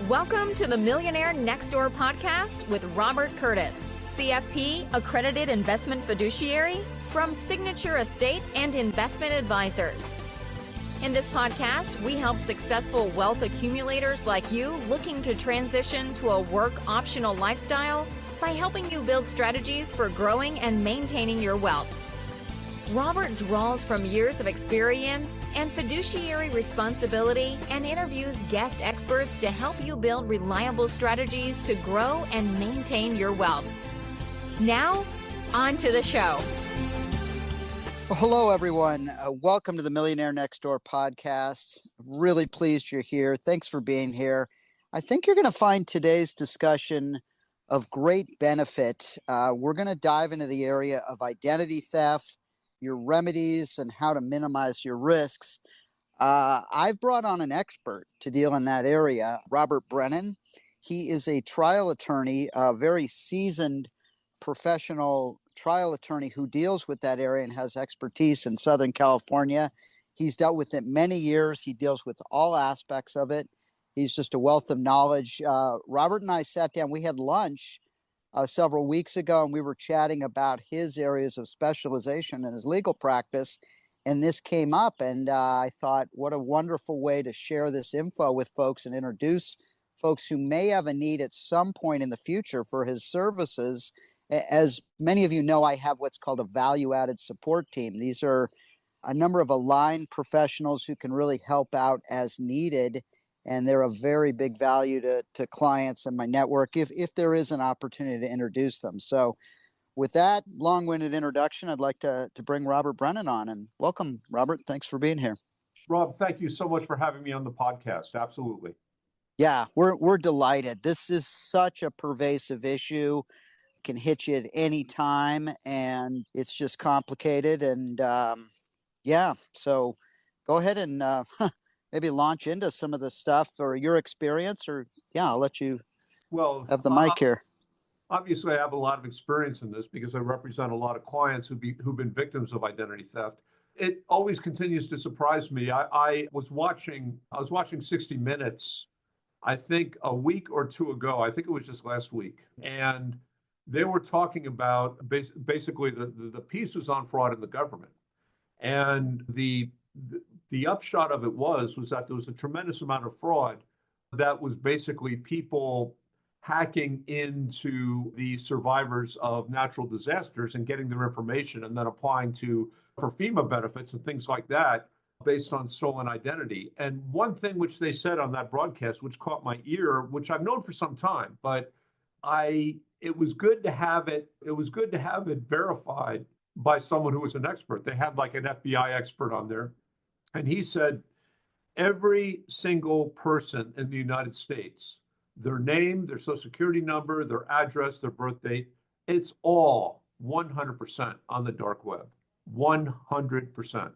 Welcome to the Millionaire Next Door podcast with Robert Curtis, CFP accredited investment fiduciary from Signature Estate and Investment Advisors. In this podcast, we help successful wealth accumulators like you looking to transition to a work optional lifestyle by helping you build strategies for growing and maintaining your wealth. Robert draws from years of experience and fiduciary responsibility and interviews guest experts to help you build reliable strategies to grow and maintain your wealth. Now, on to the show. Well, hello, everyone. Welcome to the Millionaire Next Door podcast. Really pleased you're here. Thanks for being here. I think you're going to find today's discussion of great benefit. We're going to dive into the area of identity theft, your remedies, and how to minimize your risks. I've brought on an expert to deal in that area, Robert Brennan. He is a trial attorney, a very seasoned professional trial attorney who deals with that area and has expertise in Southern California. He's dealt with it many years. He deals with all aspects of it. He's just a wealth of knowledge. Robert and I sat down. We had lunch several weeks ago, and we were chatting about his areas of specialization in his legal practice, and this came up, and I thought, what a wonderful way to share this info with folks and introduce folks who may have a need at some point in the future for his services. As many of you know, I have what's called a value-added support team. These are a number of aligned professionals who can really help out as needed, and they're of very big value to clients in my network if there is an opportunity to introduce them. So with that long-winded introduction, I'd like to bring Robert Brennan on. And welcome, Robert. Thanks for being here. Rob, thank you so much for having me on the podcast. Absolutely. Yeah, we're delighted. This is such a pervasive issue. It can hit you at any time, and it's just complicated. And so go ahead and maybe launch into some of the stuff or your experience, or I'll let you have the mic here. Obviously, I have a lot of experience in this because I represent a lot of clients who've been victims of identity theft. It always continues to surprise me. I was watching 60 Minutes, I think a week or two ago. I think it was just last week, and they were talking about basically the piece was on fraud in the government, and the upshot of it was that there was a tremendous amount of fraud that was basically people hacking into the survivors of natural disasters and getting their information and then applying for FEMA benefits and things like that based on stolen identity. And one thing which they said on that broadcast, which caught my ear, which I've known for some time, but it was good to have it verified by someone who was an expert. They had like an FBI expert on there. And he said, every single person in the United States, their name, their social security number, their address, their birth date, it's all 100% on the dark web, 100%.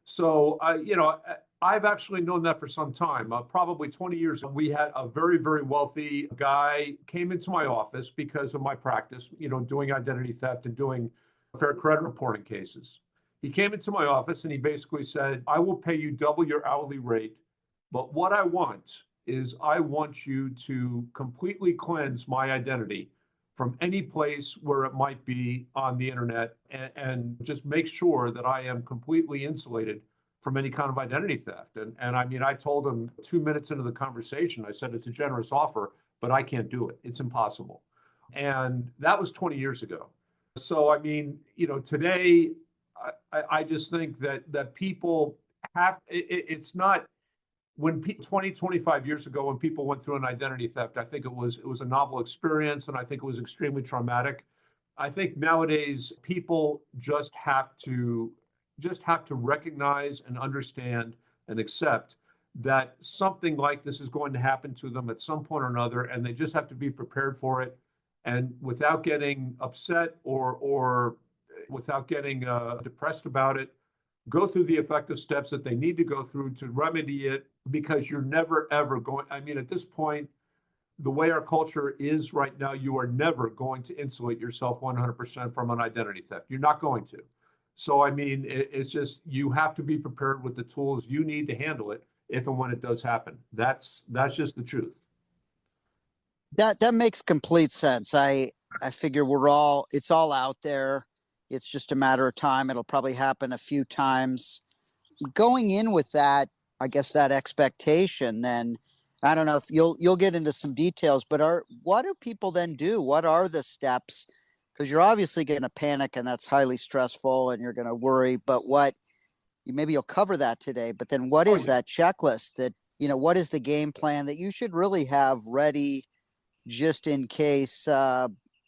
So, I've actually known that for some time, probably 20 years. We had a very, very wealthy guy came into my office because of my practice, doing identity theft and doing fair credit reporting cases. He came into my office and he basically said, I will pay you double your hourly rate, but what I want is I want you to completely cleanse my identity from any place where it might be on the internet and just make sure that I am completely insulated from any kind of identity theft. And I told him 2 minutes into the conversation, I said, it's a generous offer, but I can't do it. It's impossible. And that was 20 years ago. So, today, I just think that people have, it's not, 25 years ago, when people went through an identity theft, I think it was a novel experience, and I think it was extremely traumatic. I think nowadays people just have to recognize and understand and accept that something like this is going to happen to them at some point or another, and they just have to be prepared for it, and without getting upset or without getting depressed about it, go through the effective steps that they need to go through to remedy it, because you're never, ever going, at this point, the way our culture is right now, you are never going to insulate yourself 100% from an identity theft. You're not going to. So, it's just, you have to be prepared with the tools you need to handle it if and when it does happen. That's just the truth. That makes complete sense. I figure it's all out there. It's just a matter of time. It'll probably happen a few times. Going in with that, I guess that expectation, then I don't know if you'll get into some details, but what do people then do? What are the steps? Because you're obviously going to panic and that's highly stressful and you're going to worry, but maybe you'll cover that today, but then what is that checklist that, what is the game plan that you should really have ready just in case,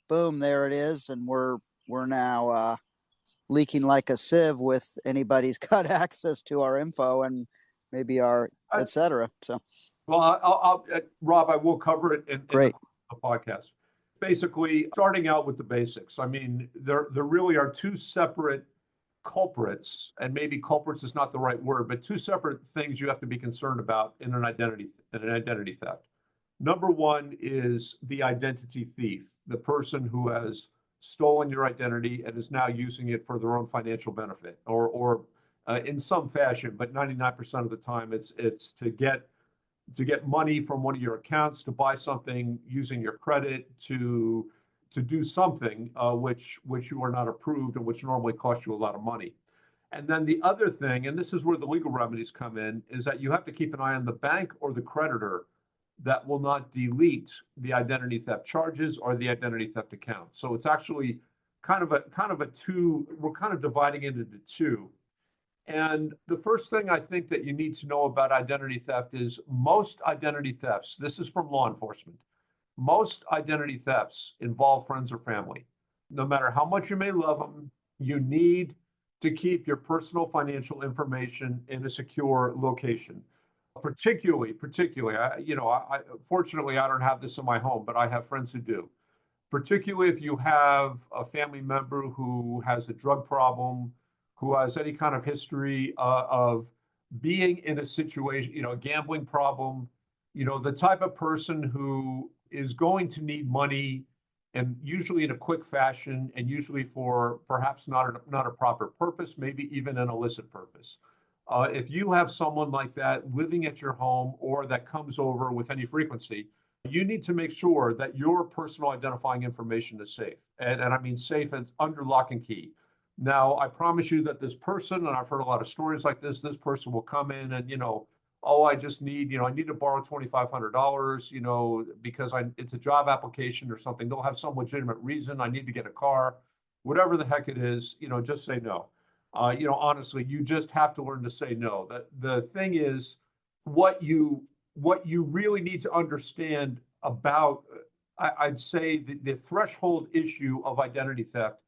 boom, there it is. And we're now, leaking like a sieve with anybody's got access to our info and maybe our et cetera. So, well, Rob, I will cover it in great. the podcast. Basically, starting out with the basics. I mean, there really are two separate culprits, and maybe culprits is not the right word, but two separate things you have to be concerned about in an identity theft. Number one is the identity thief, the person who has stolen your identity and is now using it for their own financial benefit, or in some fashion, but 99% of the time it's to get money from one of your accounts, to buy something using your credit, to do something which you are not approved and which normally costs you a lot of money. And then the other thing, and this is where the legal remedies come in, is that you have to keep an eye on the bank or the creditor that will not delete the identity theft charges or the identity theft account. So it's actually kind of a two. We're kind of dividing it into two. And the first thing I think that you need to know about identity theft is most identity thefts, this is from law enforcement, most identity thefts involve friends or family. No matter how much you may love them, you need to keep your personal financial information in a secure location. Particularly, fortunately, I don't have this in my home, but I have friends who do. Particularly if you have a family member who has a drug problem, who has any kind of history of being in a situation, a gambling problem, the type of person who is going to need money, and usually in a quick fashion, and usually for perhaps not a proper purpose, maybe even an illicit purpose. If you have someone like that living at your home or that comes over with any frequency, you need to make sure that your personal identifying information is safe. And I mean safe and under lock and key. Now, I promise you that this person, and I've heard a lot of stories like this person will come in and, I just need, I need to borrow $2,500, because it's a job application or something. They'll have some legitimate reason. I need to get a car, whatever the heck it is, just say no. Honestly, you just have to learn to say no. The thing is, what you really need to understand about, I'd say, the threshold issue of identity theft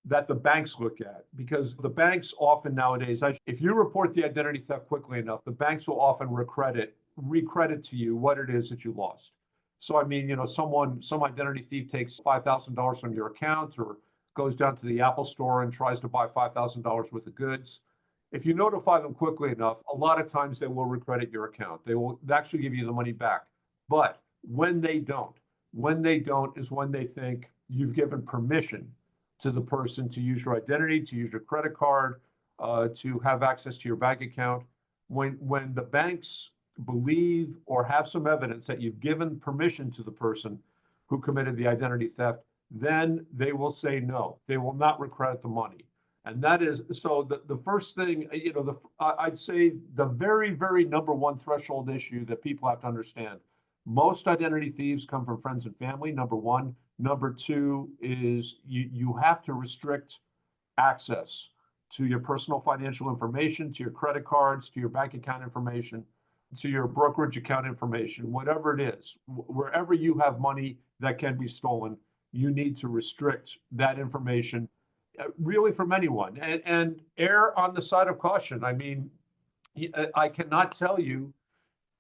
that the banks look at, because the banks often nowadays, if you report the identity theft quickly enough, the banks will often recredit to you what it is that you lost. So, I mean, some identity thief takes $5,000 from your account, or goes down to the Apple store and tries to buy $5,000 worth of goods. If you notify them quickly enough, a lot of times they will recredit your account. They will actually give you the money back. But when they don't is when they think you've given permission to the person to use your identity, to use your credit card, to have access to your bank account. When the banks believe or have some evidence that you've given permission to the person who committed the identity theft, then they will say no. They will not recredit the money. And that is, so the first thing, I'd say the very, very number one threshold issue that people have to understand. Most identity thieves come from friends and family, number one. Number two is you have to restrict access to your personal financial information, to your credit cards, to your bank account information, to your brokerage account information, whatever it is. Wherever you have money that can be stolen, you need to restrict that information, really, from anyone, and err on the side of caution. I mean, I cannot tell you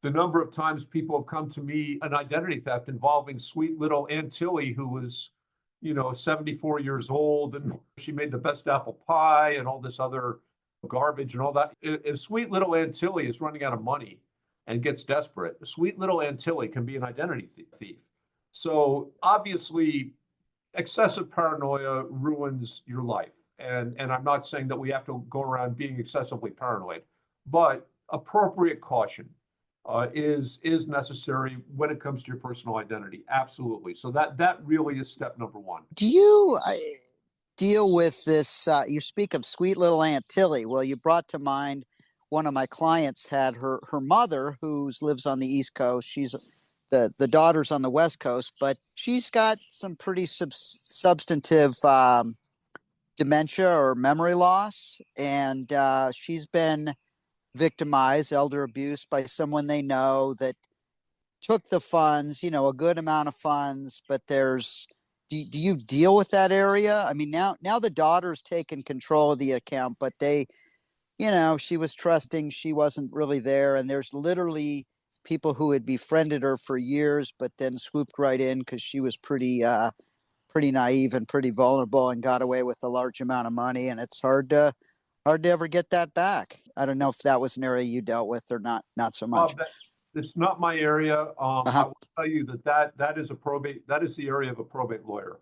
the number of times people have come to me, an identity theft involving sweet little Aunt Tilly, who was, 74 years old, and she made the best apple pie and all this other garbage and all that. If sweet little Aunt Tilly is running out of money and gets desperate, sweet little Aunt Tilly can be an identity thief. So obviously, excessive paranoia ruins your life. And I'm not saying that we have to go around being excessively paranoid, but appropriate caution. is necessary when it comes to your personal identity. Absolutely. So that really is step number one. Do you deal with this? You speak of sweet little Aunt Tilly. Well, you brought to mind one of my clients had her mother who lives on the East Coast. She's the daughter's on the West Coast, but she's got some pretty substantive dementia or memory loss, and she's been victimized, elder abuse by someone they know that took the funds, a good amount of funds, but do you deal with that area? I mean, now the daughter's taken control of the account, but she was trusting, she wasn't really there. And there's literally people who had befriended her for years, but then swooped right in because she was pretty naive and pretty vulnerable and got away with a large amount of money. And it's hard to ever get that back. I don't know if that was an area you dealt with or not so much. It's not my area. I Uh-huh. will tell you that is the area of a probate lawyer.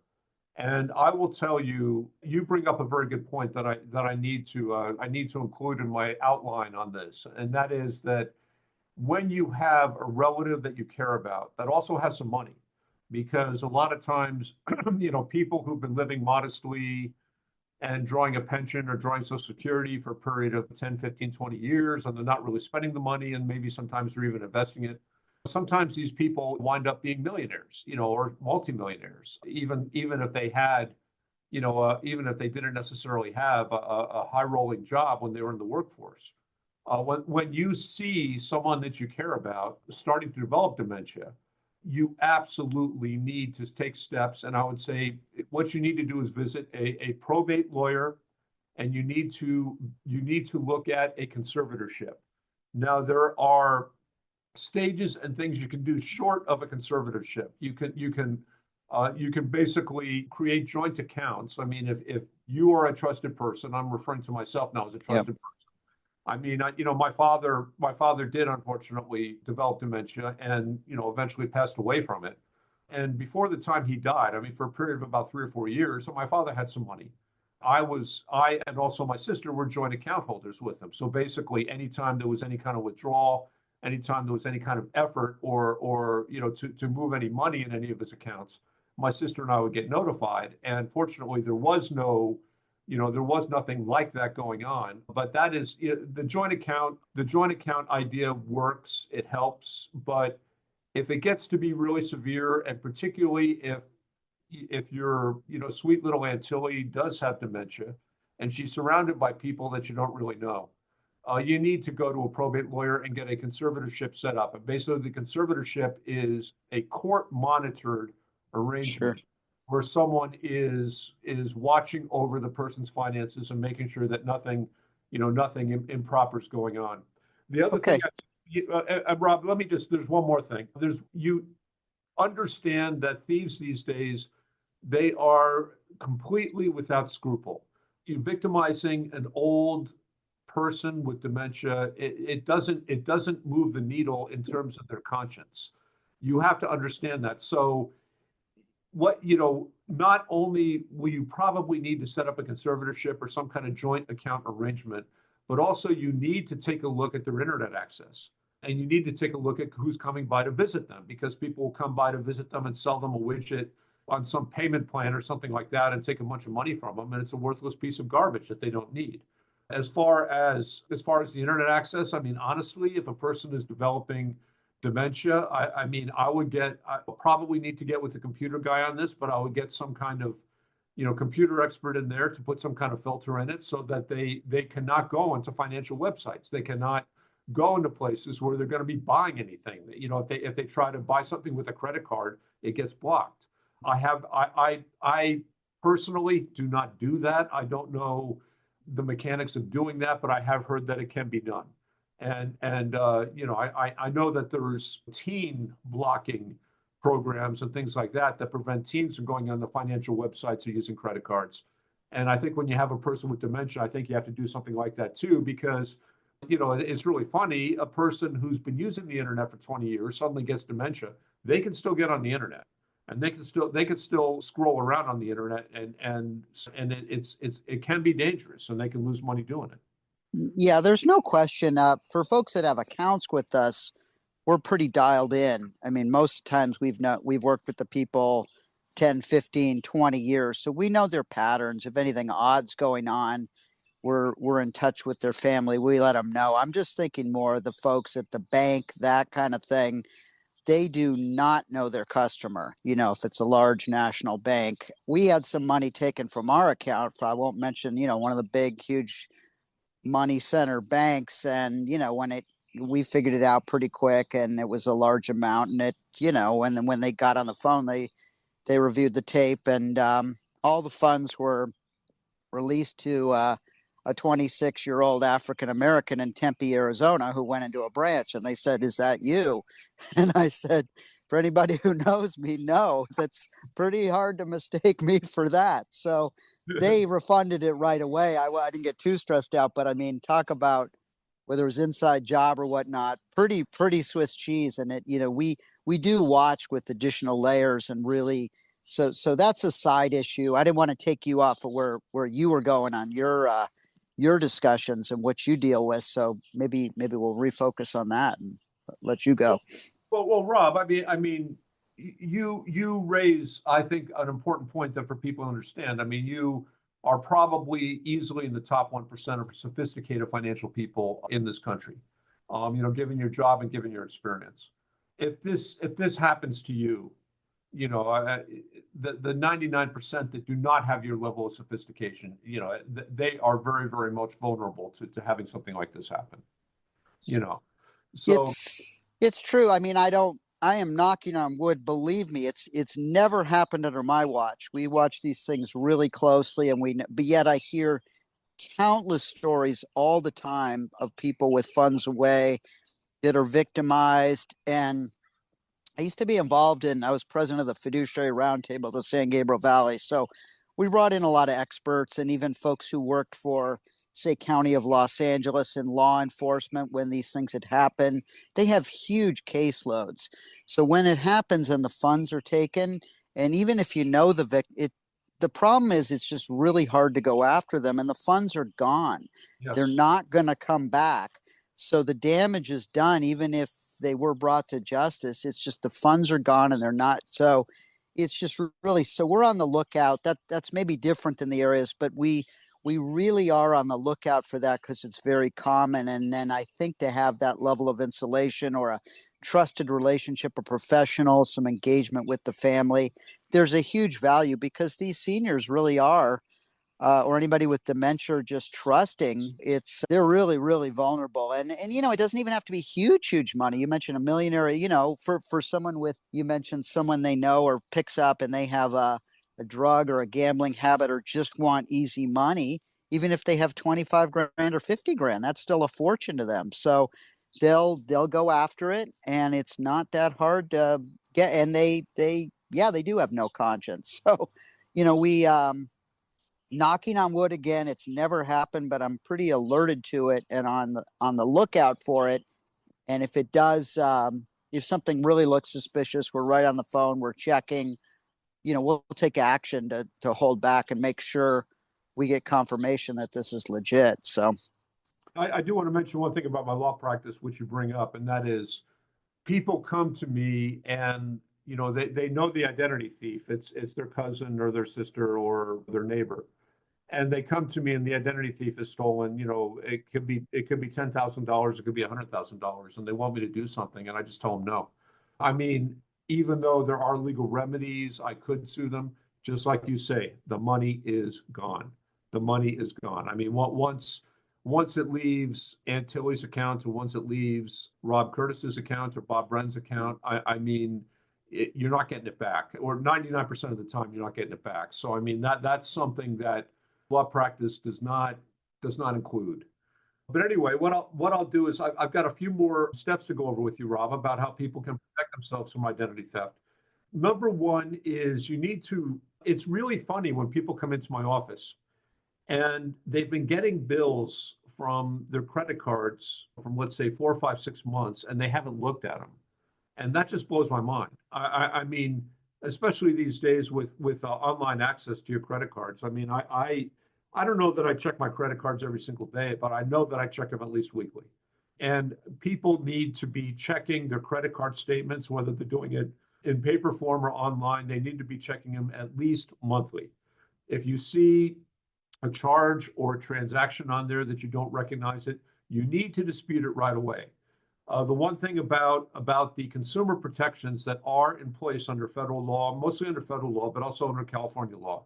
And I will tell you, you bring up a very good point that I need to include in my outline on this, and that is that when you have a relative that you care about that also has some money, because a lot of times, people who've been living modestly and drawing a pension or drawing Social Security for a period of 10, 15, 20 years, and they're not really spending the money, and maybe sometimes they're even investing it. Sometimes these people wind up being millionaires, or multimillionaires, even if they had, even if they didn't necessarily have a high rolling job when they were in the workforce. When you see someone that you care about starting to develop dementia, you absolutely need to take steps. And I would say what you need to do is visit a probate lawyer, and you need to look at a conservatorship. Now, there are stages and things you can do short of a conservatorship. You can basically create joint accounts. I mean, if you are a trusted person, I'm referring to myself now as a trusted person. I mean, my father did unfortunately develop dementia and, eventually passed away from it. And before the time he died, I mean, for a period of about 3 or 4 years, so my father had some money. I and also my sister were joint account holders with him. So basically, anytime there was any kind of withdrawal, anytime there was any kind of effort or to move any money in any of his accounts, my sister and I would get notified. And fortunately, there was nothing like that going on. But that is the joint account. The joint account idea works. It helps. But if it gets to be really severe, and particularly if your sweet little Aunt Tilly does have dementia, and she's surrounded by people that you don't really know, you need to go to a probate lawyer and get a conservatorship set up. And basically, the conservatorship is a court-monitored arrangement. Sure. Where someone is watching over the person's finances and making sure that nothing improper is going on. The other Okay. thing, Rob, there's one more thing. You understand that thieves these days, they are completely without scruple. You're victimizing an old person with dementia. It doesn't move the needle in terms of their conscience. You have to understand that. So not only will you probably need to set up a conservatorship or some kind of joint account arrangement, but also you need to take a look at their internet access. And you need to take a look at who's coming by to visit them, because people will come by to visit them and sell them a widget on some payment plan or something like that and take a bunch of money from them. And it's a worthless piece of garbage that they don't need. As far as the internet access, I mean, honestly, if a person is developing dementia, I would probably need to get with a computer guy on this, but I would get some kind of, computer expert in there to put some kind of filter in it so that they cannot go into financial websites. They cannot go into places where they're going to be buying anything. If they try to buy something with a credit card, it gets blocked. I personally do not do that. I don't know the mechanics of doing that, but I have heard that it can be done. And I know that there's teen blocking programs and things like that prevent teens from going on the financial websites or using credit cards. And I think when you have a person with dementia, I think you have to do something like that too, because it's really funny. A person who's been using the internet for 20 years suddenly gets dementia. They can still get on the internet, and they can still scroll around on the internet, and it can be dangerous, and they can lose money doing it. Yeah, there's no question. For folks that have accounts with us, we're pretty dialed in. I mean, most times we've worked with the people 10, 15, 20 years. So we know their patterns. If anything odd's going on, we're in touch with their family. We let them know. I'm just thinking more of the folks at the bank, that kind of thing. They do not know their customer. If it's a large national bank, we had some money taken from our account. I won't mention, one of the big, huge money center banks. And, we figured it out pretty quick, and it was a large amount. And and then when they got on the phone, they reviewed the tape, and all the funds were released to a 26-year-old African American in Tempe, Arizona, who went into a branch, and they said, "Is that you?" And I said, "For anybody who knows me, no, that's pretty hard to mistake me for that." So they refunded it right away. I didn't get too stressed out, but I mean, talk about whether it was inside job or whatnot, pretty Swiss cheese. And we do watch with additional layers and really. So that's a side issue. I didn't want to take you off of where you were going on your discussions and what you deal with. So maybe we'll refocus on that and let you go. Well, Rob, I mean, you raise, I think, an important point that for people to understand. I mean, you are probably easily in the top 1% of sophisticated financial people in this country. Given your job and given your experience. If this happens to you, the 99% that do not have your level of sophistication, they are very, very much vulnerable to having something like this happen. So it's true. I mean, I am knocking on wood. Believe me, it's never happened under my watch. We watch these things really closely, but yet I hear countless stories all the time of people with funds away that are victimized. And I used to be involved I was president of the fiduciary roundtable of the San Gabriel Valley. So we brought in a lot of experts and even folks who worked for, say, County of Los Angeles in law enforcement when these things had happened. They have huge caseloads. So when it happens and the funds are taken, and even if you know the victim, the problem is it's just really hard to go after them, and the funds are gone. yes. They're not going to come back. So the damage is done, even if they were brought to justice. It's just the funds are gone and they're not. So it's just really, so we're on the lookout. That's maybe different than the areas, but we really are on the lookout for that because it's very common. And then I think to have that level of insulation or a trusted relationship, a professional, some engagement with the family, there's a huge value because these seniors really are. Or anybody with dementia, just trusting, they're really, really vulnerable. And it doesn't even have to be huge money. You mentioned a millionaire, for someone you mentioned someone they know or picks up and they have a drug or a gambling habit or just want easy money, even if they have 25 grand or 50 grand, that's still a fortune to them. So they'll go after it, and it's not that hard to get. And they do have no conscience. So, we, knocking on wood again, it's never happened, but I'm pretty alerted to it and on the lookout for it. And if it does, if something really looks suspicious, we're right on the phone, we're checking, we'll take action to hold back and make sure we get confirmation that this is legit. So I do want to mention one thing about my law practice, which you bring up, and that is people come to me and they know the identity thief. It's their cousin or their sister or their neighbor. And they come to me and the identity thief is stolen. It could be $10,000, it could be $100,000, and they want me to do something, and I just tell them no. I mean, even though there are legal remedies, I could sue them. Just like you say, the money is gone. The money is gone. I mean, once it leaves Aunt Tilly's account, or once it leaves Rob Curtis's account or Bob Brennan's account, you're not getting it back, or 99% of the time you're not getting it back. So I mean that's something that law practice does not include. But anyway, what I'll do is I've got a few more steps to go over with you, Rob, about how people can protect themselves from identity theft. Number one is it's really funny when people come into my office and they've been getting bills from their credit cards from, let's say, 4, 5, 6 months, and they haven't looked at them. And that just blows my mind. I mean, especially these days with online access to your credit cards. I mean, I don't know that I check my credit cards every single day, but I know that I check them at least weekly. And people need to be checking their credit card statements, whether they're doing it in paper form or online. They need to be checking them at least monthly. If you see a charge or a transaction on there that you don't recognize it, you need to dispute it right away. The one thing about the consumer protections that are in place under federal law, mostly under federal law, but also under California law,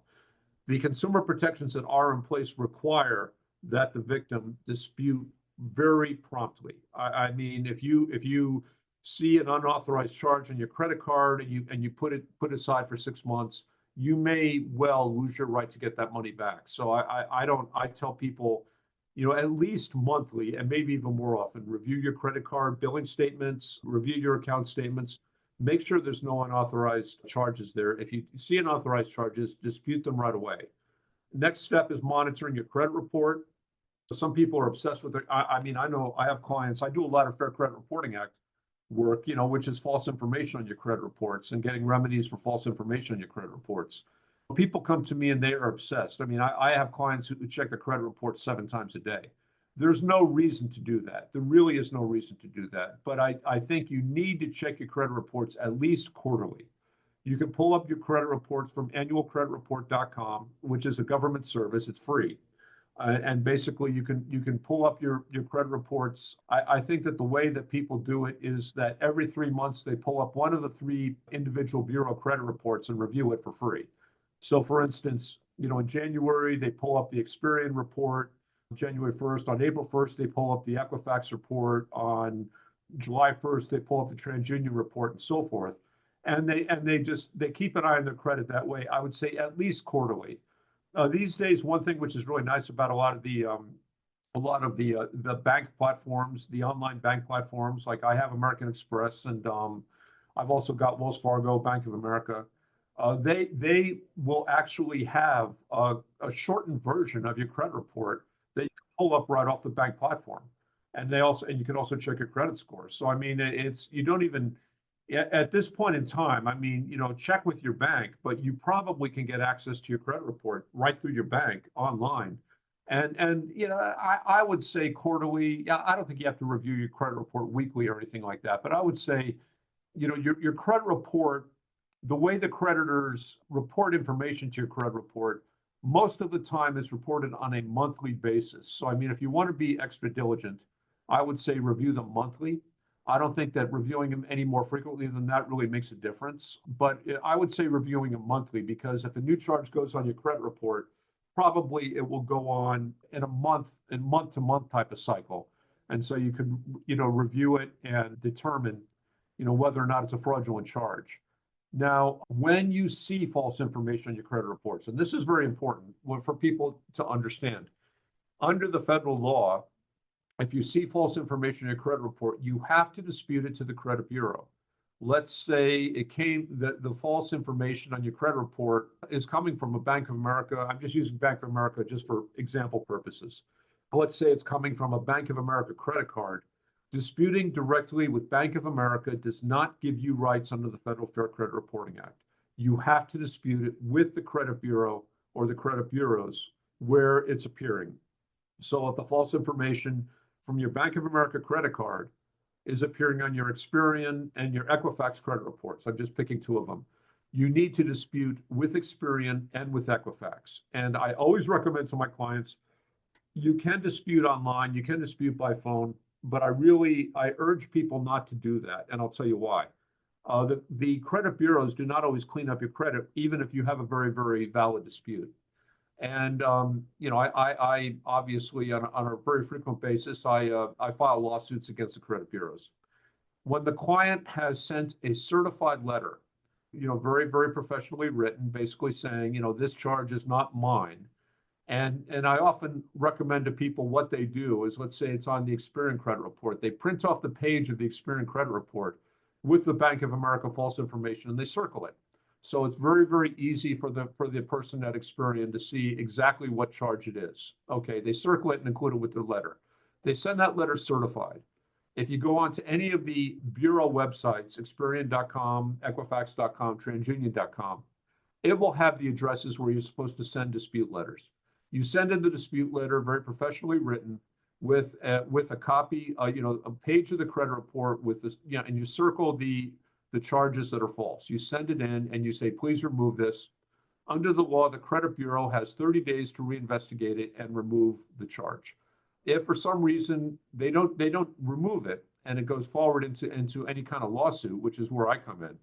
the consumer protections that are in place require that the victim dispute very promptly. I mean, if you see an unauthorized charge on your credit card and you put it aside for 6 months, you may well lose your right to get that money back. So I tell people, at least monthly and maybe even more often, review your credit card billing statements, review your account statements, make sure there's no unauthorized charges there. If you see unauthorized charges, dispute them right away. Next step is monitoring your credit report. Some people are obsessed with it. I mean, I know I have clients, I do a lot of Fair Credit Reporting Act work, which is false information on your credit reports and getting remedies for false information on your credit reports. People come to me and they are obsessed. I mean, I have clients who check their credit report 7 times a day. There's no reason to do that. There really is no reason to do that. But I think you need to check your credit reports at least quarterly. You can pull up your credit reports from annualcreditreport.com, which is a government service. It's free. And basically, you can pull up your credit reports. I think that the way that people do it is that every 3 months they pull up one of the 3 individual bureau credit reports and review it for free. So, for instance, in January they pull up the Experian report. January 1st, on April 1st they pull up the Equifax report. On July 1st they pull up the TransUnion report, and so forth. And they keep an eye on their credit that way. I would say at least quarterly. These days, one thing which is really nice about a lot of the bank platforms, the online bank platforms, like I have American Express, and I've also got Wells Fargo, Bank of America. They will actually have a shortened version of your credit report that you can pull up right off the bank platform, and you can also check your credit score. So I mean, you don't even at this point in time, I mean, check with your bank, but you probably can get access to your credit report right through your bank online. And I would say quarterly. I don't think you have to review your credit report weekly or anything like that, but I would say, your credit report, the way the creditors report information to your credit report, most of the time is reported on a monthly basis. So, I mean, if you want to be extra diligent, I would say review them monthly. I don't think that reviewing them any more frequently than that really makes a difference. But I would say reviewing them monthly, because if a new charge goes on your credit report, probably it will go on in month-to-month type of cycle. And so you can, review it and determine, whether or not it's a fraudulent charge. Now, when you see false information on your credit reports, and this is very important for people to understand, under the federal law, if you see false information in your credit report, you have to dispute it to the credit bureau. Let's say the false information on your credit report is coming from a Bank of America. I'm just using Bank of America just for example purposes. Let's say it's coming from a Bank of America credit card. Disputing directly with Bank of America does not give you rights under the Federal Fair Credit Reporting Act. You have to dispute it with the credit bureau or the credit bureaus where it's appearing. So if the false information from your Bank of America credit card is appearing on your Experian and your Equifax credit reports, I'm just picking 2 of them, you need to dispute with Experian and with Equifax. And I always recommend to my clients, you can dispute online, you can dispute by phone, but I urge people not to do that. And I'll tell you why. The credit bureaus do not always clean up your credit, even if you have a very, very valid dispute. And, I obviously on a very frequent basis, I file lawsuits against the credit bureaus. When the client has sent a certified letter, very, very professionally written, basically saying, this charge is not mine. And I often recommend to people what they do is, let's say it's on the Experian credit report. They print off the page of the Experian credit report with the Bank of America false information, and they circle it. So it's very, very easy for the person at Experian to see exactly what charge it is. Okay, they circle it and include it with their letter. They send that letter certified. If you go on to any of the bureau websites, Experian.com, Equifax.com, TransUnion.com, it will have the addresses where you're supposed to send dispute letters. You send in the dispute letter, very professionally written. with a copy, a page of the credit report with this, and you circle the charges that are false. You send it in and you say, please remove this. Under the law, the credit bureau has 30 days to reinvestigate it and remove the charge. If for some reason they don't remove it and it goes forward into any kind of lawsuit, which is where I come in,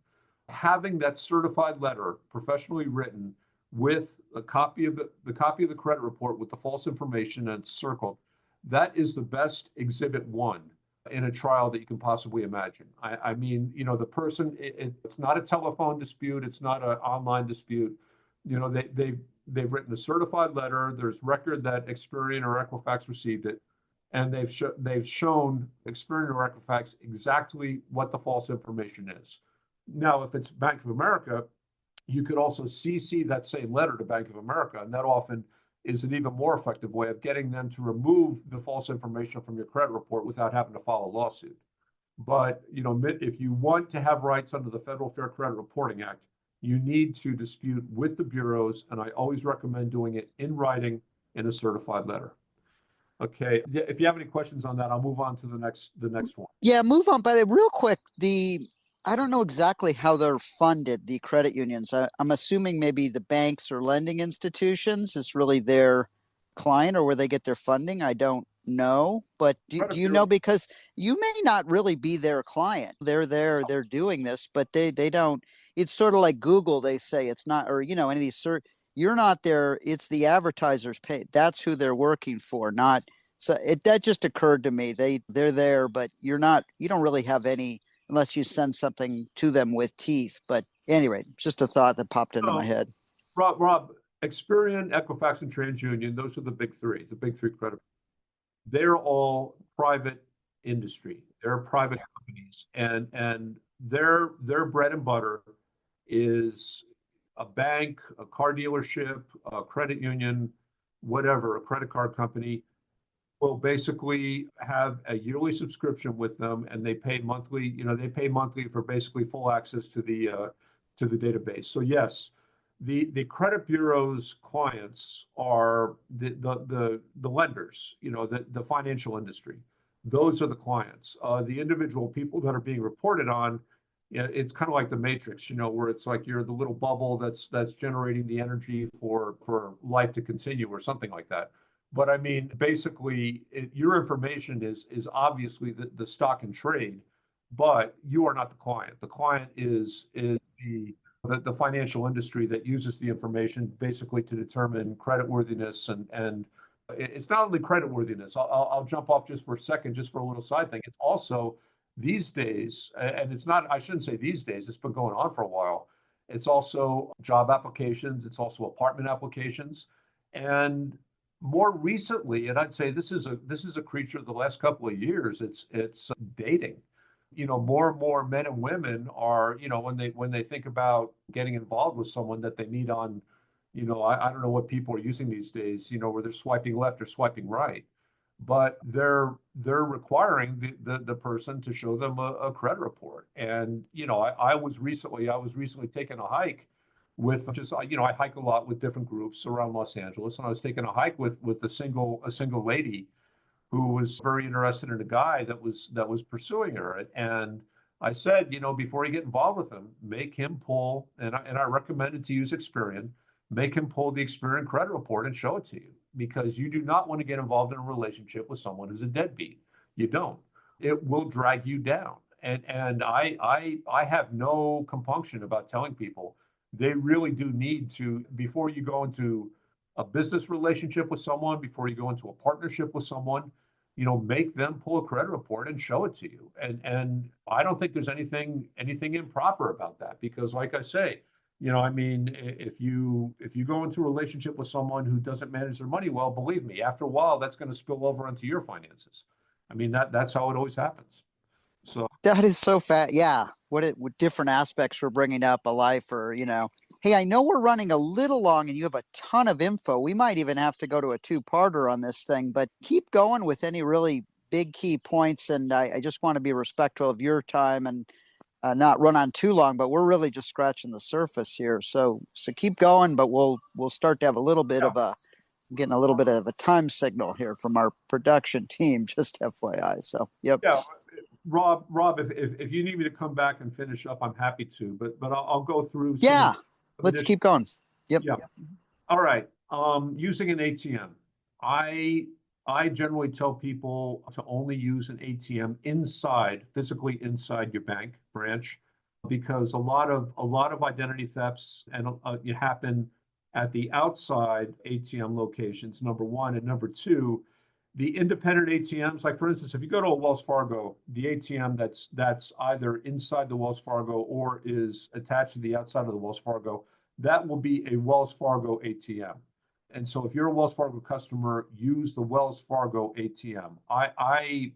having that certified letter professionally written with a copy of the copy of the credit report with the false information and it's circled, that is the best exhibit one in a trial that you can possibly imagine. I mean, the person, it's not a telephone dispute, it's not an online dispute. They've written a certified letter. There's record that Experian or Equifax received it, and they've shown Experian or Equifax exactly what the false information is. Now, if it's Bank of America, you could also CC that same letter to Bank of America, and that often is an even more effective way of getting them to remove the false information from your credit report without having to file a lawsuit. But if you want to have rights under the Federal Fair Credit Reporting Act, you need to dispute with the bureaus, and I always recommend doing it in writing in a certified letter. Okay, if you have any questions on that, I'll move on to the next one. Yeah, move on. But real quick, I don't know exactly how they're funded, the credit unions. I'm assuming maybe the banks or lending institutions is really their client, or where they get their funding. I don't know. But do you know? Because you may not really be their client. They're there, they're doing this, but they don't. It's sort of like Google. They say it's not, or any of these you're not there. It's the advertisers pay. That's who they're working for, not. So that just occurred to me. They're there, but you're not. You don't really have any, unless you send something to them with teeth. But anyway, just a thought that popped into my head. Rob, Experian, Equifax, and TransUnion, those are the big three credit. They're all private industry. They're private companies, and their bread and butter is a bank, a car dealership, a credit union, whatever, a credit card company will basically have a yearly subscription with them, and they pay monthly. They pay monthly for basically full access to the database. So yes, the credit bureau's clients are the lenders. The financial industry. Those are the clients. The individual people that are being reported on. It's kind of like the Matrix, where it's like you're the little bubble that's generating the energy for life to continue or something like that. But I mean, basically, your information is obviously the stock and trade, but you are not the client. The client is the financial industry that uses the information basically to determine creditworthiness, and it's not only creditworthiness. I'll jump off just for a second, just for a little side thing. It's also these days, and it's not, I shouldn't say these days, it's been going on for a while. It's also job applications. It's also apartment applications. And more recently, and I'd say this is a creature of the last couple of years, it's dating. More and more men and women are, when they think about getting involved with someone that they meet on, I don't know what people are using these days, where they're swiping left or swiping right. But they're requiring the person to show them a credit report. And I was recently taking a hike with just I hike a lot with different groups around Los Angeles, and I was taking a hike with a single lady who was very interested in a guy that was pursuing her. And I said, before you get involved with him, make him pull, and I recommended to use Experian, make him pull the Experian credit report and show it to you, because you do not want to get involved in a relationship with someone who's a deadbeat. You don't. It will drag you down. And I have no compunction about telling people they really do need to, before you go into a business relationship with someone, before you go into a partnership with someone, make them pull a credit report and show it to you. And I don't think there's anything improper about that, because like I say, if you go into a relationship with someone who doesn't manage their money well, believe me, after a while, that's going to spill over into your finances. I mean, that's how it always happens. So that is so fat. Yeah. What different aspects we're bringing up, a life, or, hey, I know we're running a little long and you have a ton of info. We might even have to go to a two-parter on this thing, but keep going with any really big key points. And I just want to be respectful of your time and not run on too long, but we're really just scratching the surface here. So keep going, but we'll start to have a little bit of a I'm getting a little bit of a time signal here from our production team, just FYI. So, yep. Yeah, Rob, if you need me to come back and finish up, I'm happy to. But I'll go through some Yeah, of the let's initial. keep going. Yep. Yeah. All right. Using an ATM. I generally tell people to only use an ATM physically inside your bank branch, because a lot of identity thefts and you happen at the outside ATM locations, number one, and number two, the independent ATMs. Like for instance, if you go to a Wells Fargo, the ATM that's either inside the Wells Fargo or is attached to the outside of the Wells Fargo, that will be a Wells Fargo ATM. And so if you're a Wells Fargo customer, use the Wells Fargo ATM. I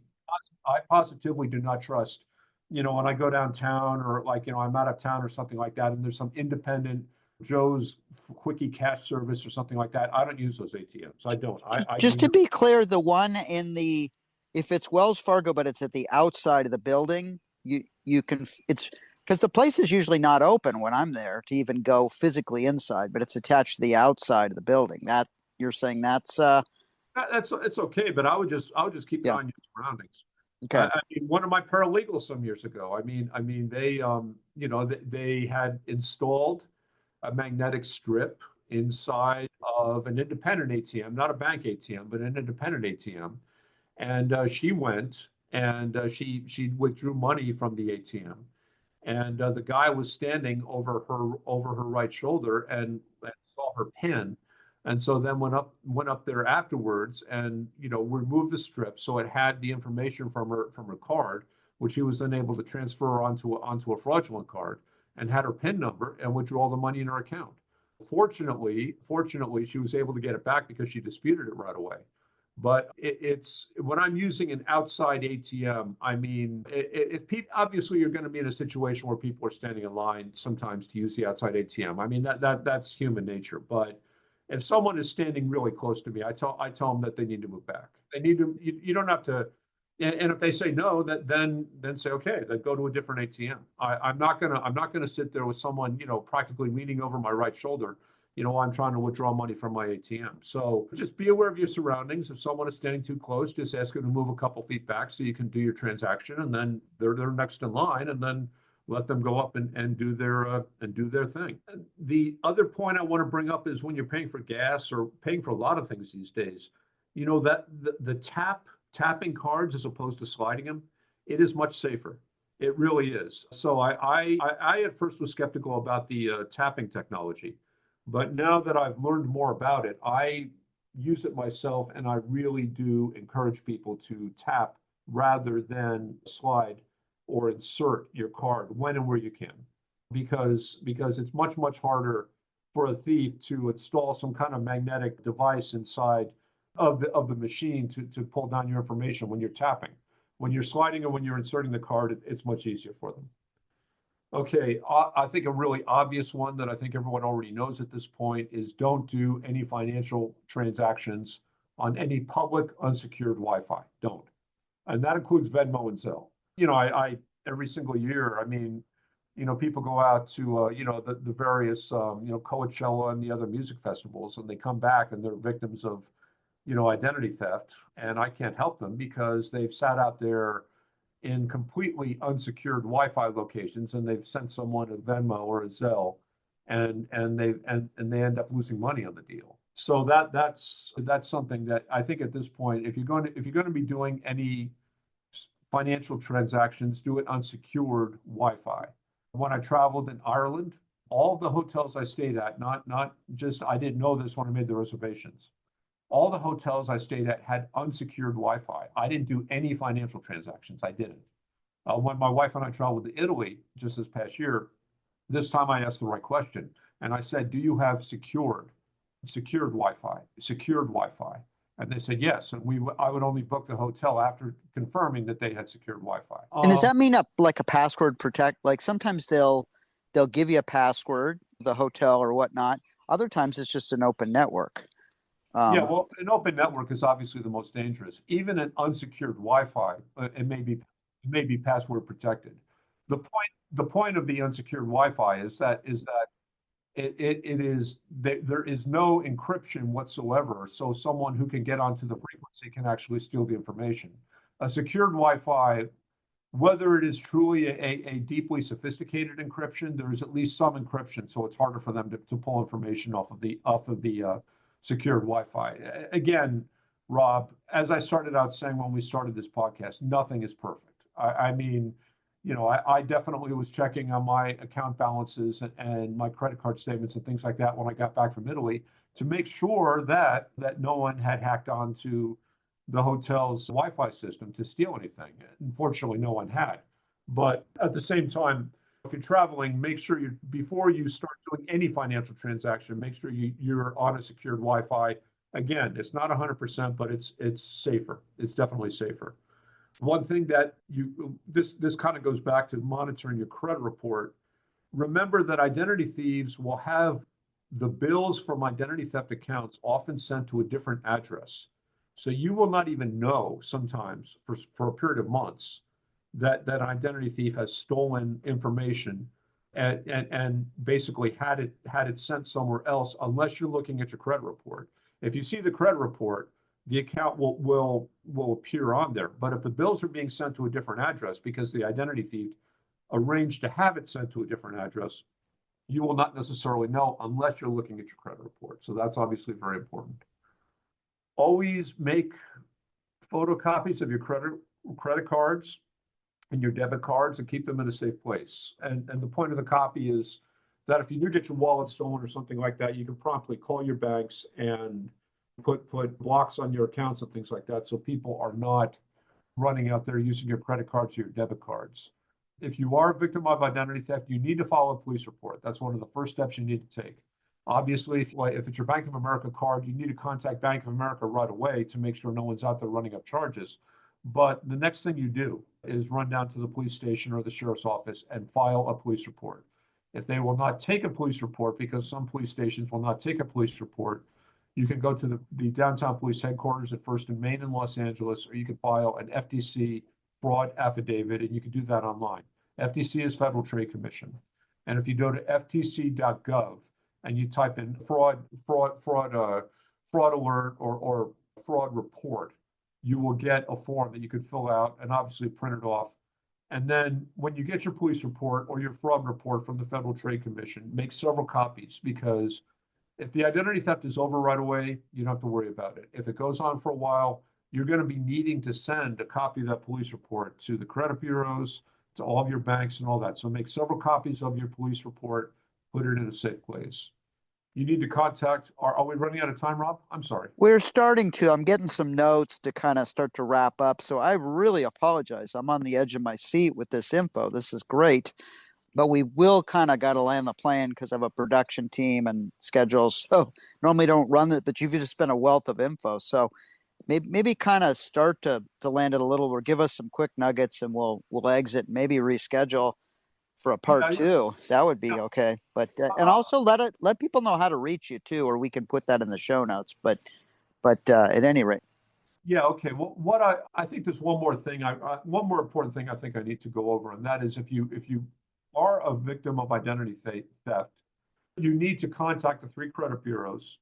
positively do not trust, when I go downtown or like, I'm out of town or something like that, and there's some independent Joe's Quickie Cash Service or something like that. I don't use those ATMs. I don't. I Just to be clear, the one if it's Wells Fargo, but it's at the outside of the building, you can, it's because the place is usually not open when I'm there to even go physically inside, but it's attached to the outside of the building. That you're saying that's it's okay, but I would just keep an eye on your surroundings. Okay. I mean, one of my paralegals some years ago, they had installed a magnetic strip inside of an independent ATM, not a bank ATM, but an independent ATM. And she went and she withdrew money from the ATM, and the guy was standing over her right shoulder and saw her pin, and so then went up there afterwards and removed the strip so it had the information from her card, which he was then able to transfer onto a fraudulent card, and had her PIN number and withdraw the money in her account. Fortunately, she was able to get it back because she disputed it right away. But it's when I'm using an outside ATM, I mean, if people, obviously you're going to be in a situation where people are standing in line sometimes to use the outside ATM. I mean, that's human nature. But if someone is standing really close to me, I tell them that they need to move back. They need to. You don't have to. And if they say no, then say okay, then go to a different ATM. I'm not gonna sit there with someone practically leaning over my right shoulder, while I'm trying to withdraw money from my ATM. So just be aware of your surroundings. If someone is standing too close, just ask them to move a couple feet back so you can do your transaction, and then they're next in line, and then let them go up and do their thing. The other point I want to bring up is when you're paying for gas or paying for a lot of things these days, that the tapping cards as opposed to sliding them, it is much safer. It really is. So I at first was skeptical about the tapping technology, but now that I've learned more about it, I use it myself, and I really do encourage people to tap rather than slide or insert your card when and where you can, because it's much harder for a thief to install some kind of magnetic device inside of the machine to pull down your information when you're tapping. When you're sliding or when you're inserting the card, it's much easier for them. Okay, I think a really obvious one that I think everyone already knows at this point is don't do any financial transactions on any public unsecured Wi-Fi. Don't. And that includes Venmo and Zelle. I every single year, I mean, people go out to, the various, Coachella and the other music festivals, and they come back and they're victims of, identity theft. And I can't help them because they've sat out there in completely unsecured Wi-Fi locations, and they've sent someone a Venmo or a Zelle, and they end up losing money on the deal. So that's something that I think at this point, if you're going to be doing any financial transactions, do it unsecured Wi-Fi. When I traveled in Ireland, all the hotels I stayed at, not just, I didn't know this when I made the reservations. All the hotels I stayed at had unsecured Wi-Fi. I didn't do any financial transactions. I didn't. When my wife and I traveled to Italy just this past year, this time I asked the right question. And I said, do you have secured Wi-Fi? Secured Wi-Fi. And they said yes. And I would only book the hotel after confirming that they had secured Wi-Fi. And does that mean like a password protect? Like sometimes they'll give you a password, the hotel or whatnot. Other times it's just an open network. Yeah, well, an open network is obviously the most dangerous. Even an unsecured Wi-Fi, it may be password protected. The point of the unsecured Wi-Fi is that there is no encryption whatsoever. So someone who can get onto the frequency can actually steal the information. A secured Wi-Fi, whether it is truly a deeply sophisticated encryption, there is at least some encryption, so it's harder for them to pull information off of the secured Wi-Fi. Again, Rob, as I started out saying when we started this podcast, nothing is perfect. I mean, I definitely was checking on my account balances and my credit card statements and things like that when I got back from Italy to make sure that no one had hacked onto the hotel's Wi-Fi system to steal anything. Unfortunately, no one had. But at the same time, if you're traveling, make sure before you start doing any financial transaction, make sure you're on a secured Wi-Fi. Again, it's not 100%, but it's safer. It's definitely safer. One thing that this kind of goes back to monitoring your credit report. Remember that identity thieves will have the bills from identity theft accounts often sent to a different address. So you will not even know sometimes for a period of months that an identity thief has stolen information and basically had it sent somewhere else unless you're looking at your credit report. If you see the credit report, the account will appear on there. But if the bills are being sent to a different address because the identity thief arranged to have it sent to a different address, you will not necessarily know unless you're looking at your credit report. So that's obviously very important. Always make photocopies of your credit cards and your debit cards and keep them in a safe place. And the point of the copy is that if you do get your wallet stolen or something like that, you can promptly call your banks and put blocks on your accounts and things like that, so people are not running out there using your credit cards or your debit cards. If you are a victim of identity theft, you need to file a police report. That's one of the first steps you need to take. Obviously, if it's your Bank of America card, you need to contact Bank of America right away to make sure no one's out there running up charges. But the next thing you do is run down to the police station or the sheriff's office and file a police report. If they will not take a police report, because some police stations will not take a police report, you can go to the downtown police headquarters at First and Main in Los Angeles, or you can file an FTC fraud affidavit, and you can do that online. FTC is Federal Trade Commission. And if you go to ftc.gov and you type in fraud alert or fraud report, you will get a form that you could fill out and obviously print it off. And then when you get your police report or your fraud report from the Federal Trade Commission, make several copies, because if the identity theft is over right away, you don't have to worry about it. If it goes on for a while, you're going to be needing to send a copy of that police report to the credit bureaus, to all of your banks and all that. So make several copies of your police report, put it in a safe place. You need to contact, are we running out of time, Rob? I'm sorry. We're starting to. I'm getting some notes to kind of start to wrap up. So I really apologize. I'm on the edge of my seat with this info. This is great. But we will kind of got to land the plane because I have a production team and schedules. So normally don't run it, but you've just been a wealth of info. So maybe kind of start to land it a little, or give us some quick nuggets, and we'll exit, maybe reschedule for a part two. That would be okay. But and also let people know how to reach you too, or we can put that in the show notes. But at any rate. Yeah. Okay. Well, what I think there's one more thing. One more important thing I think I need to go over, and that is if you are a victim of identity theft, you need to contact the 3 credit bureaus,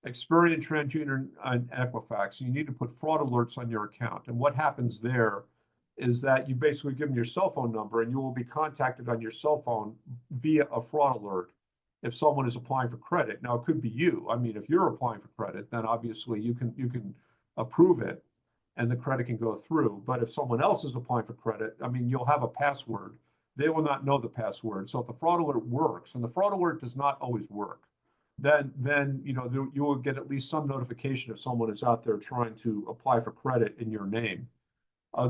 Experian, TransUnion, and Equifax. You need to put fraud alerts on your account. And what happens there is that you basically give them your cell phone number, and you will be contacted on your cell phone via a fraud alert if someone is applying for credit. Now, it could be you. I mean, if you're applying for credit, then obviously you can approve it and the credit can go through. But if someone else is applying for credit, I mean, you'll have a password. They will not know the password. So if the fraud alert works, and the fraud alert does not always work, then you will get at least some notification if someone is out there trying to apply for credit in your name.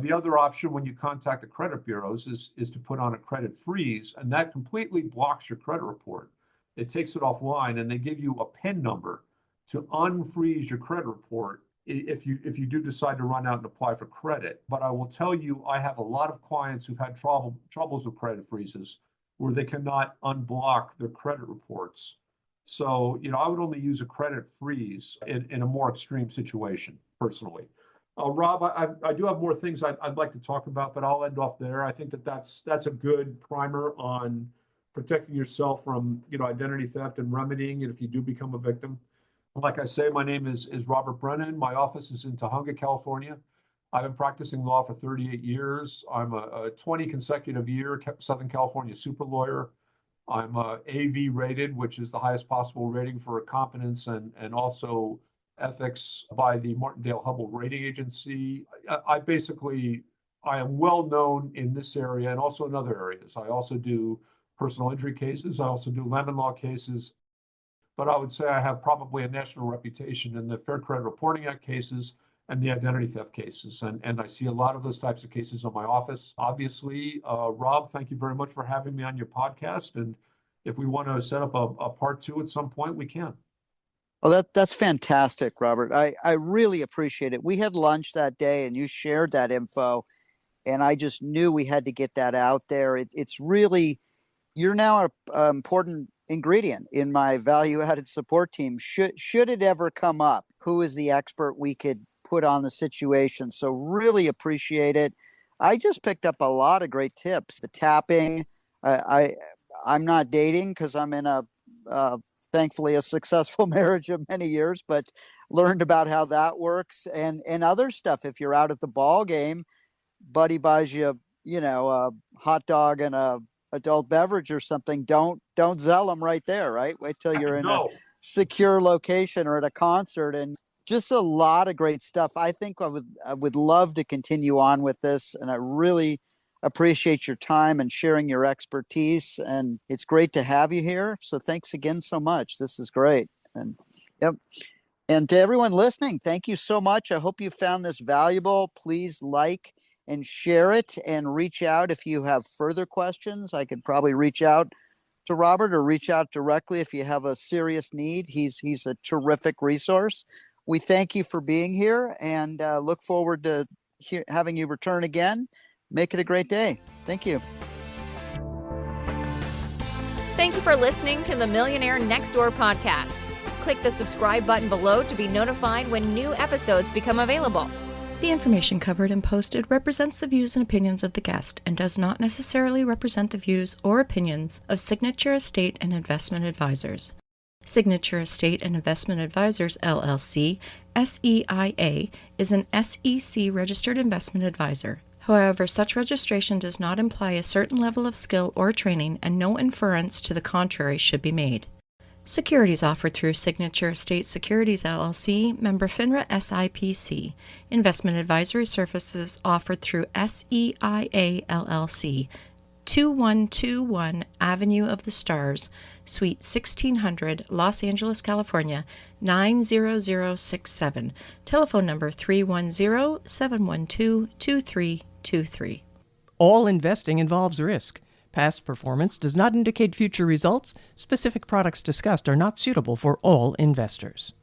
The other option when you contact the credit bureaus is to put on a credit freeze, and that completely blocks your credit report. It takes it offline, and they give you a PIN number to unfreeze your credit report if you do decide to run out and apply for credit. But I will tell you, I have a lot of clients who've had troubles with credit freezes where they cannot unblock their credit reports. So, I would only use a credit freeze in a more extreme situation, personally. Rob, I do have more things I'd like to talk about, but I'll end off there. I think that's a good primer on protecting yourself from, identity theft and remedying it if you do become a victim. Like I say, my name is Robert Brennan. My office is in Tahunga, California. I've been practicing law for 38 years. I'm a 20 consecutive year Southern California super lawyer. I'm AV rated, which is the highest possible rating for competence and also ethics by the Martindale-Hubbell Rating Agency. I am well known in this area and also in other areas. I also do personal injury cases. I also do lemon law cases. But I would say I have probably a national reputation in the Fair Credit Reporting Act cases and the identity theft cases. And I see a lot of those types of cases in my office. Obviously, Rob, thank you very much for having me on your podcast. And if we want to set up a part 2 at some point, we can. Well, that's fantastic, Robert. I really appreciate it. We had lunch that day and you shared that info, and I just knew we had to get that out there. It's really, you're now an important ingredient in my value-added support team. Should it ever come up, who is the expert we could put on the situation? So really appreciate it. I just picked up a lot of great tips. The tapping, I'm not dating because I'm in thankfully a successful marriage of many years, but learned about how that works and other stuff. If you're out at the ball game, buddy buys you, a hot dog and a adult beverage or something, don't zell them right there, right? Wait till you're in a secure location or at a concert. And just a lot of great stuff. I think I would love to continue on with this, and I really appreciate your time and sharing your expertise, and it's great to have you here. So thanks again so much. This is great. And yep. And to everyone listening, thank you so much. I hope you found this valuable. Please like and share it and reach out if you have further questions. I could probably reach out to Robert or reach out directly if you have a serious need. He's a terrific resource. We thank you for being here and look forward to having you return again. Make it a great day. Thank you. Thank you for listening to the Millionaire Next Door podcast. Click the subscribe button below to be notified when new episodes become available. The information covered and posted represents the views and opinions of the guest and does not necessarily represent the views or opinions of Signature Estate and Investment Advisors. Signature Estate and Investment Advisors, LLC, SEIA, is an SEC-registered investment advisor. However, such registration does not imply a certain level of skill or training, and no inference to the contrary should be made. Securities offered through Signature Estate Securities LLC, member FINRA SIPC. Investment advisory services offered through SEIA LLC, 2121 Avenue of the Stars, Suite 1600, Los Angeles, California, 90067. Telephone number 310-712-2323. All investing involves risk. Past performance does not indicate future results. Specific products discussed are not suitable for all investors.